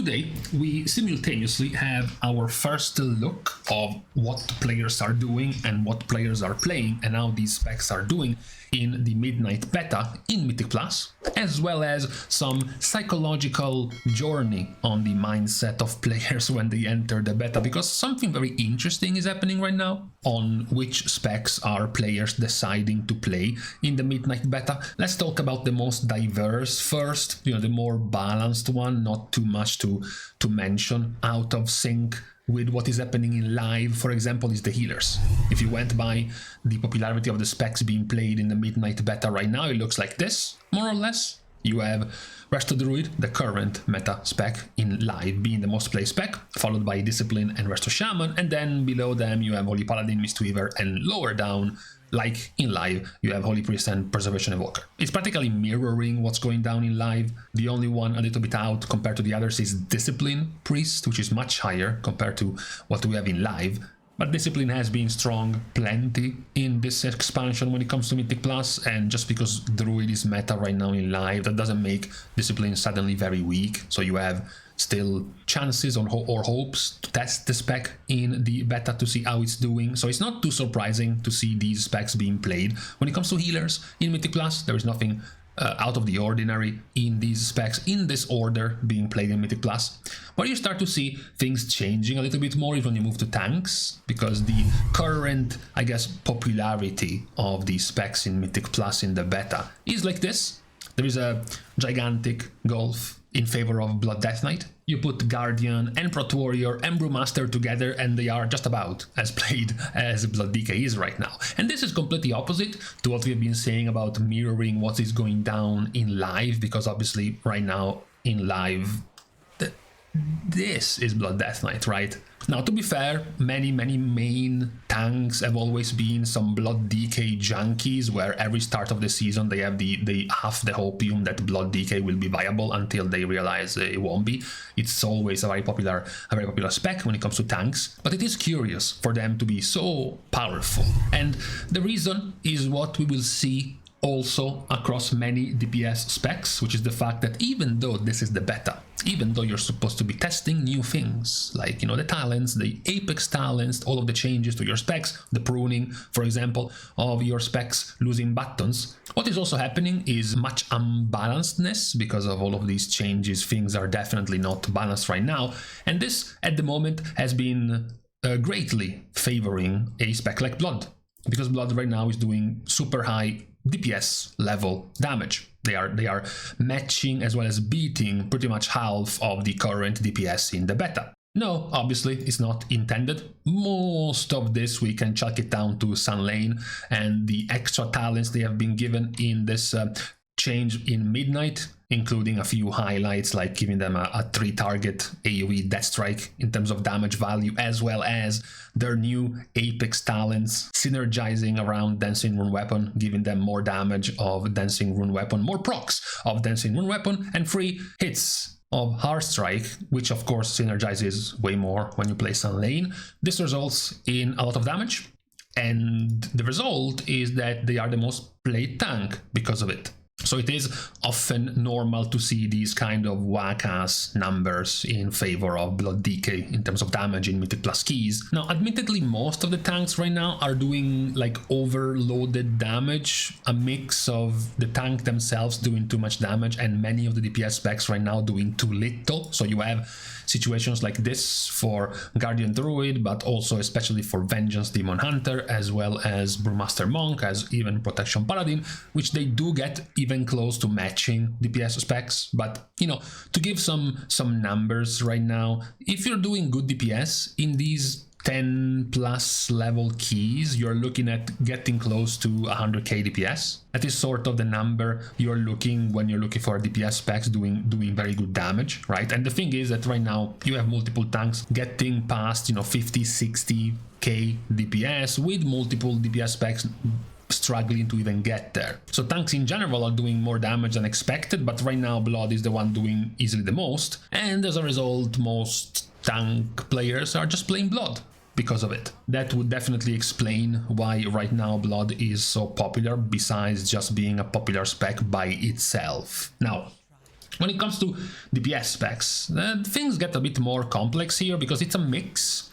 Today, we simultaneously have our first look of what players are doing and what players are playing and how these specs are doing in the Midnight Beta in Mythic Plus, as well as some psychological journey on the mindset of players when they enter the beta, because something very interesting is happening right now on which specs are players deciding to play in the Midnight Beta. Let's talk about the most diverse first, the more balanced one, not too much to mention, out of sync with what is happening in live, for example, is the healers. If you went by the popularity of the specs being played in the Midnight Beta right now, it looks like this, more or less. You have Resto Druid, the current meta spec in live, being the most played spec, followed by Discipline and Resto Shaman, and then below them you have Holy Paladin, Mistweaver, and lower down, like in live, you have Holy Priest and Preservation Evoker. It's practically mirroring what's going down in live. The only one a little bit out compared to the others is Discipline Priest, which is much higher compared to what we have in live. But Discipline has been strong plenty in this expansion when it comes to Mythic Plus, and just because Druid is meta right now in live, that doesn't make Discipline suddenly very weak. So you have still chances or hopes to test the spec in the beta to see how it's doing. So it's not too surprising to see these specs being played. When it comes to healers in Mythic Plus, there is nothing out of the ordinary in these specs in this order being played in Mythic Plus. Where you start to see things changing a little bit more is when you move to tanks, because the current, I guess, popularity of these specs in Mythic Plus in the beta is like this. There is a gigantic gulf in favor of Blood Death Knight. You put Guardian and Prot Warrior and Brewmaster together and they are just about as played as Blood DK is right now. And this is completely opposite to what we've been saying about mirroring what is going down in live, because obviously right now in live, this is Blood Death Knight, right? Now, to be fair, many main tanks have always been some Blood DK junkies, where every start of the season they have the half the hopium that Blood DK will be viable until they realize it won't be. It's always a very popular spec when it comes to tanks, but it is curious for them to be so powerful. And the reason is what we will see also across many DPS specs, which is the fact that even though this is the beta, even though you're supposed to be testing new things, like, the talents, the Apex talents, all of the changes to your specs, the pruning, for example, of your specs losing buttons, what is also happening is much unbalancedness because of all of these changes. Things are definitely not balanced right now, and this, at the moment, has been greatly favoring a spec like Blood, because Blood right now is doing super high DPS level damage. They are matching as well as beating pretty much half of the current DPS in the beta. No, obviously it's not intended. Most of this we can chalk it down to Sun Lane and the extra talents they have been given in this change in Midnight, including a few highlights like giving them a 3-target AoE death strike in terms of damage value, as well as their new Apex talents synergizing around Dancing Rune Weapon, giving them more damage of Dancing Rune Weapon, more procs of Dancing Rune Weapon, and 3 hits of Heart Strike, which of course synergizes way more when you play Sun Lane. This results in a lot of damage, and the result is that they are the most played tank because of it. So it is often normal to see these kind of whack-ass numbers in favor of Blood DK in terms of damage in Mythic Plus keys. Now, admittedly, most of the tanks right now are doing like overloaded damage, a mix of the tank themselves doing too much damage and many of the DPS specs right now doing too little. So you have situations like this for Guardian Druid, but also especially for Vengeance Demon Hunter, as well as Brewmaster Monk, as even Protection Paladin, which they do get even close to matching DPS specs. But to give some numbers right now, if you're doing good DPS in these 10 plus level keys, you're looking at getting close to 100k DPS. That is sort of the number you're looking when you're looking for DPS specs doing very good damage, right? And the thing is that right now you have multiple tanks getting past 50, 60k DPS, with multiple DPS specs struggling to even get there. So tanks in general are doing more damage than expected, but right now Blood is the one doing easily the most, and as a result most tank players are just playing Blood because of it. That would definitely explain why right now Blood is so popular, besides just being a popular spec by itself. Now, When it comes to DPS specs, things get a bit more complex here because it's a mix.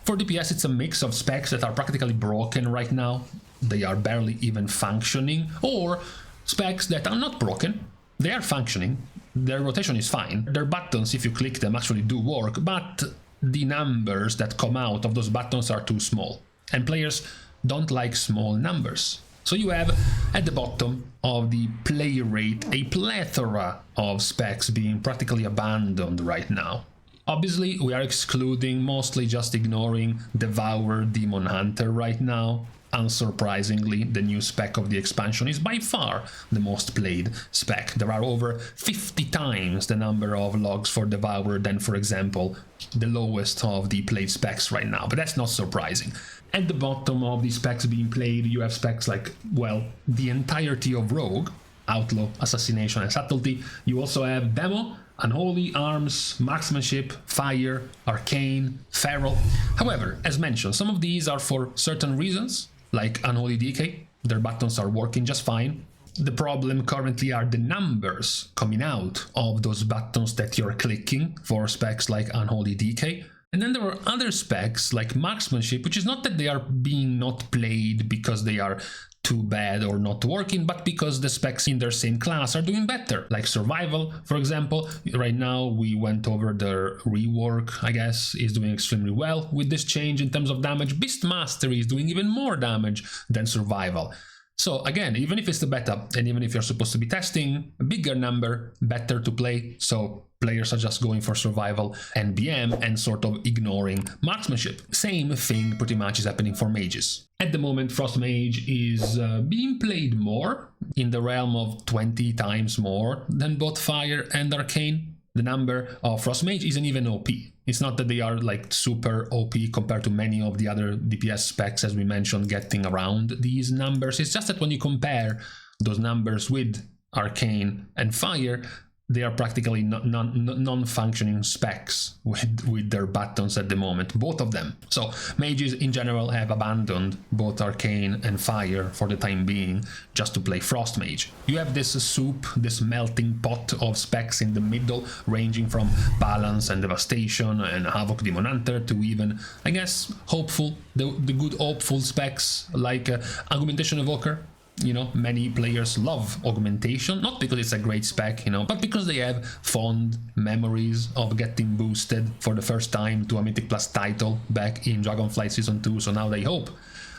For DPS, it's a mix of specs that are practically broken right now. They are barely even functioning, or specs that are not broken. They are functioning. Their rotation is fine. Their buttons, if you click them, actually do work, but the numbers that come out of those buttons are too small. And players don't like small numbers. So you have at the bottom of the play rate a plethora of specs being practically abandoned right now. Obviously, we are excluding, mostly just ignoring Devour Demon Hunter right now. Unsurprisingly, the new spec of the expansion is by far the most played spec. There are over 50 times the number of logs for Devour than, for example, the lowest of the played specs right now, but that's not surprising. At the bottom of the specs being played, you have specs like, well, the entirety of Rogue, Outlaw, Assassination, and Subtlety. You also have Demo, Unholy, Arms, Marksmanship, Fire, Arcane, Feral. However, as mentioned, some of these are for certain reasons, like Unholy DK. Their buttons are working just fine. The problem currently are the numbers coming out of those buttons that you're clicking for specs like Unholy DK. And then there are other specs like Marksmanship, which is not that they are being not played because they are too bad or not working, but because the specs in their same class are doing better. Like Survival, for example. Right now we went over the rework, I guess, is doing extremely well with this change in terms of damage. Beast Mastery is doing even more damage than Survival. So again, even if it's the beta, and even if you're supposed to be testing, a bigger number, better to play, so players are just going for Survival and BM and sort of ignoring Marksmanship. Same thing pretty much is happening for mages. At the moment, Frost Mage is being played more, in the realm of 20 times more than both Fire and Arcane. The number of Frost Mage isn't even OP. It's not that they are like super OP compared to many of the other DPS specs, as we mentioned, getting around these numbers. It's just that when you compare those numbers with Arcane and Fire, they are practically non-functioning specs with their buttons at the moment, both of them. So mages in general have abandoned both Arcane and Fire for the time being just to play Frost Mage. You have this soup, this melting pot of specs in the middle, ranging from Balance and Devastation and Havoc Demon Hunter to even, I guess, hopeful, the good hopeful specs like Augmentation Evoker. You know, many players love Augmentation, not because it's a great spec, you know, but because they have fond memories of getting boosted for the first time to a Mythic Plus title back in Dragonflight Season 2, so now they hope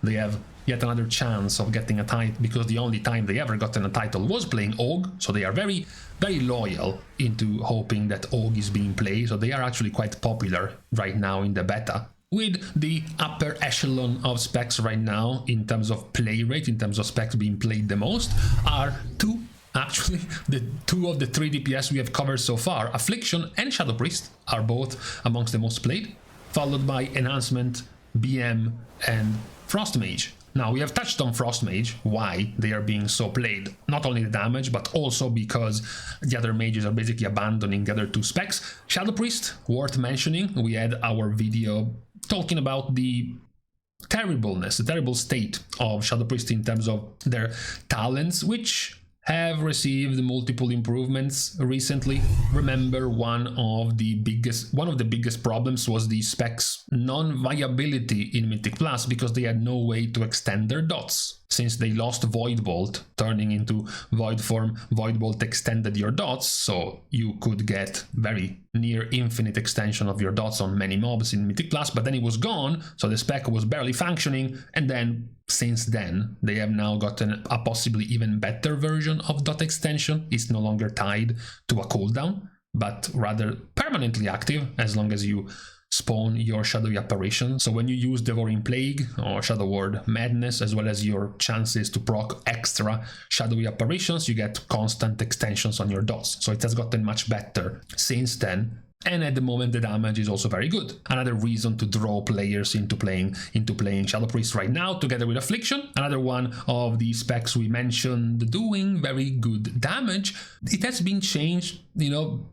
they have yet another chance of getting a title, because the only time they ever gotten a title was playing Aug, so they are very, very loyal into hoping that Aug is being played, so they are actually quite popular right now in the beta. With the upper echelon of specs right now, in terms of play rate, in terms of specs being played the most, are two, actually, the two of the 3 DPS we have covered so far. Affliction and Shadow Priest are both amongst the most played, followed by Enhancement, BM, and Frost Mage. Now, we have touched on Frost Mage, why they are being so played. Not only the damage, but also because the other mages are basically abandoning the other two specs. Shadow Priest, worth mentioning, we had our video talking about the terribleness, the terrible state of Shadow Priest in terms of their talents, which have received multiple improvements recently. Remember, one of the biggest problems was the specs non-viability in Mythic Plus, because they had no way to extend their dots. Since they lost Void Bolt, turning into Void form, Void Bolt extended your dots, so you could get very near infinite extension of your dots on many mobs in Mythic Plus, but then it was gone, so the spec was barely functioning, and then since then they have now gotten a possibly even better version of dot extension. It's no longer tied to a cooldown, but rather permanently active as long as you spawn your shadowy apparition. So when you use Devouring Plague or Shadow Word Madness, as well as your chances to proc extra shadowy apparitions, you get constant extensions on your dots. So it has gotten much better since then. And at the moment, the damage is also very good. Another reason to draw players into playing Shadow Priest right now, together with Affliction. Another one of the specs we mentioned doing very good damage. It has been changed, you know,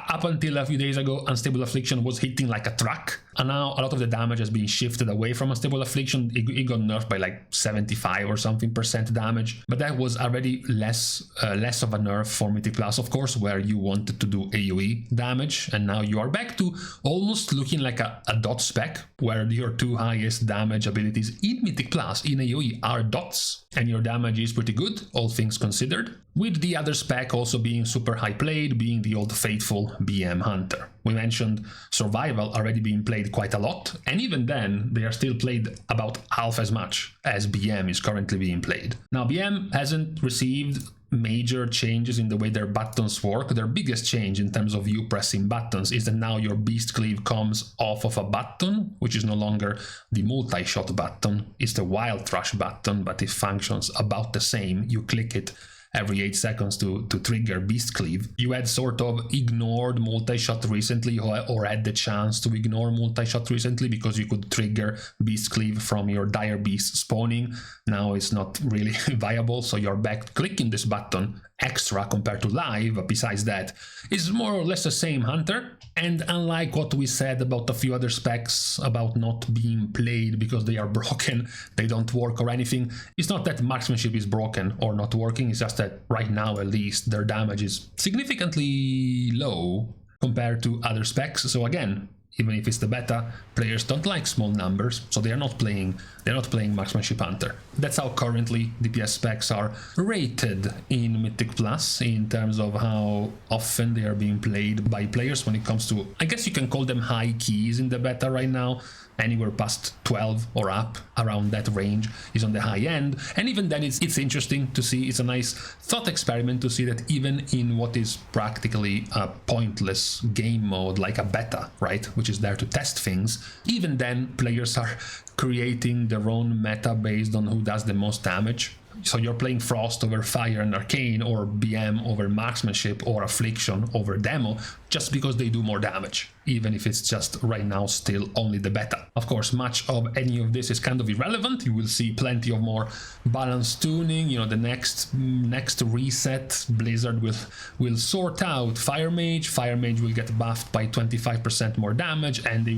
up until a few days ago, Unstable Affliction was hitting like a truck. And now a lot of the damage has been shifted away from Unstable Affliction. It got nerfed by like 75 or something % damage, but that was already less of a nerf for Mythic Plus, of course, where you wanted to do AoE damage, and now you are back to almost looking like a dot spec, where your 2 highest damage abilities in Mythic Plus in AoE are dots, and your damage is pretty good, all things considered, with the other spec also being super high played, being the old faithful BM Hunter. We mentioned Survival already being played quite a lot, and even then they are still played about half as much as BM is currently being played. Now BM hasn't received major changes in the way their buttons work. Their biggest change in terms of you pressing buttons is that now your Beast Cleave comes off of a button, which is no longer the multi-shot button, it's the Wild Thrush button, but it functions about the same. You click it every 8 seconds to trigger Beast Cleave. You had sort of ignored multi-shot recently, or had the chance to ignore multi-shot recently because you could trigger Beast Cleave from your Dire Beast spawning. Now it's not really viable, so you're back clicking this button extra compared to live, but besides that, it's more or less the same Hunter. And unlike what we said about a few other specs about not being played because they are broken, they don't work or anything, it's not that marksmanship is broken or not working, it's just that right now at least their damage is significantly low compared to other specs. So again, even if it's the beta, players don't like small numbers, so they're not playing Marksmanship Hunter. That's how currently DPS specs are rated in Mythic Plus in terms of how often they are being played by players when it comes to, I guess you can call them high keys in the beta right now. Anywhere past 12 or up, around that range, is on the high end. And even then it's interesting to see, it's a nice thought experiment to see that even in what is practically a pointless game mode like a beta, right, which is there to test things, even then players are creating their own meta based on who does the most damage. So you're playing Frost over Fire and Arcane, or BM over Marksmanship, or Affliction over Demo, just because they do more damage, even if it's just right now still only the beta. Of course, much of any of this is kind of irrelevant. You will see plenty of more balance tuning. You know, the next reset, Blizzard will sort out Fire Mage. Fire Mage will get buffed by 25% more damage, and they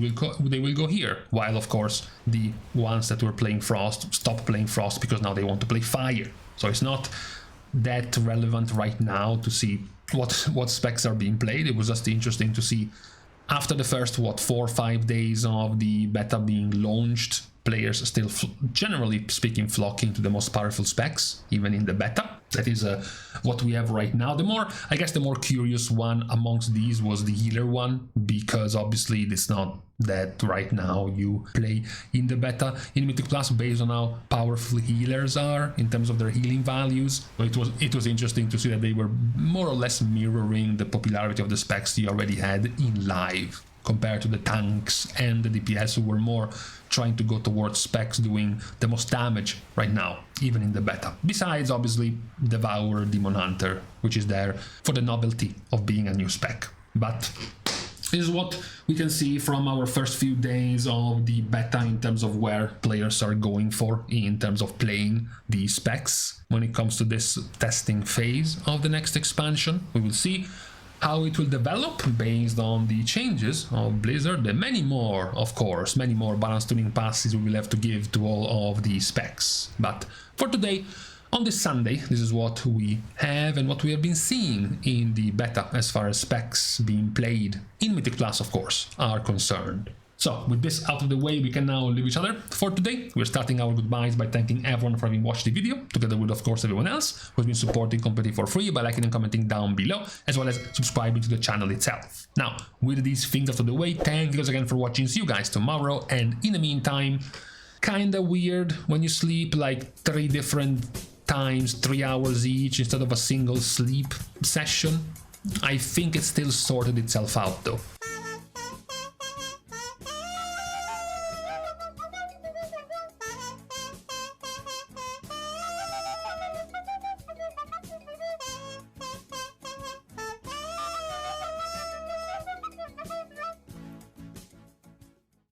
will go here. While of course the ones that were playing Frost stop playing Frost because now they want to play Fire. So it's not that relevant right now to see what specs are being played. It was just interesting to see after the first 4 or 5 days of the beta being launched, players still generally speaking flocking to the most powerful specs even in the beta. That is what we have right now. I guess the more curious one amongst these was the healer one, because obviously it's not that right now you play in the beta in Mythic Plus based on how powerful healers are in terms of their healing values. So it was interesting to see that they were more or less mirroring the popularity of the specs you already had in live, compared to the tanks and the DPS who were more trying to go towards specs doing the most damage right now, even in the beta. Besides, obviously, Devour Demon Hunter, which is there for the novelty of being a new spec. But this is what we can see from our first few days of the beta in terms of where players are going for in terms of playing the specs when it comes to this testing phase of the next expansion. We will see how it will develop based on the changes of Blizzard, and many more, of course, many more balance tuning passes we will have to give to all of the specs. But for today, on this Sunday, this is what we have and what we have been seeing in the beta as far as specs being played in Mythic Plus, of course, are concerned. So, with this out of the way, we can now leave each other for today. We're starting our goodbyes by thanking everyone for having watched the video, together with, of course, everyone else who's been supporting completely for free by liking and commenting down below, as well as subscribing to the channel itself. Now, with these things out of the way, thank you guys again for watching. See you guys tomorrow, and in the meantime, kinda weird when you sleep like 3 different times, 3 hours each, instead of a single sleep session. I think it still sorted itself out though.